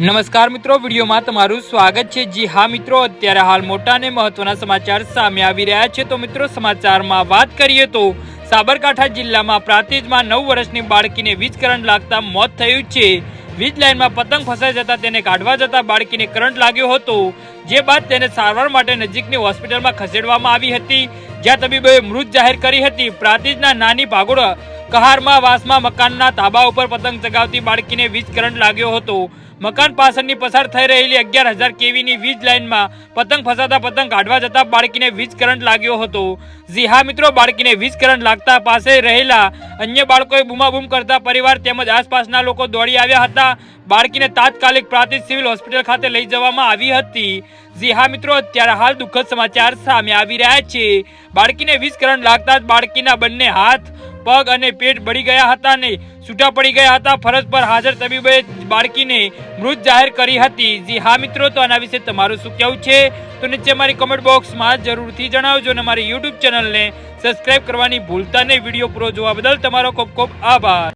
નમસ્કાર મિત્રો, વિડીયોમાં તમારું સ્વાગત છે। જી હા મિત્રો, અત્યારે હાલ મોટા અને મહત્વના સમાચાર સામે આવી રહ્યા છે। તો મિત્રો, સમાચારમાં વાત કરીએ તો સાબરકાંઠા જિલ્લામાં પ્રાંતિજમાં 9 વર્ષની બાળકીને વીજ કરંટ લાગતા મોત થયું છે। વીજ લાઇનમાં પતંગ ફસાઈ જતા તેને કાઢવા જતા બાળકીને કરંટ લાગ્યો હતો, જે બાદ તેને સારવાર માટે નજીકની હોસ્પિટલમાં ખસેડવામાં આવી હતી, જ્યાં તબીબોએ મૃત જાહેર કરી હતી। પ્રાંતિજના નાની ભાગોળ કહારમાં વાસમાં મકાનના ધાબા ઉપર પતંગ ચગાવતી બાળકીને વીજ કરંટ લાગ્યો હતો। મકાન પાછળની પસાર થઈ રહેલી 11,000 કેવીની વીજ લાઇનમાં પતંગ ફસાતા પતંગ કાઢવા જતા બાળકીને વીજ કરંટ લાગ્યો હતો। જી હા મિત્રો, બાળકીને વીજ કરંટ લાગતા પાસે રહેલા અન્ય બાળકોએ બૂમાબૂમ કરતા પરિવાર તેમજ આસપાસના લોકો દોડી આવ્યા હતા। બાળકીને તાત્કાલિક પ્રાંતિજ સિવિલ હોસ્પિટલ ખાતે લઈ જવામાં આવી હતી। જી હા મિત્રો, અત્યારે હાલ દુઃખદ સમાચાર સામે આવી રહ્યા છે। બાળકીને વીજ કરંટ લાગતા જ બાળકીના બંને હાથ, પગ અને પેટ બળી ગયા હતા અને છૂટા પડી ગયા હતા। ફરજ પર હાજર તબીબોએ બાળકીને મૃત જાહેર કરી હતી। જી હા મિત્રો, તો આના વિશે તમારું શું કહેવું છે તો નીચે મારી કમેન્ટ બોક્સમાં જરૂરથી જણાવજો અને મારી યુટ્યુબ ચેનલને સબસ્ક્રાઇબ કરવાની ભૂલતા નહીં। વિડીયો પૂરો જોવા બદલ તમારો ખૂબ ખૂબ આભાર।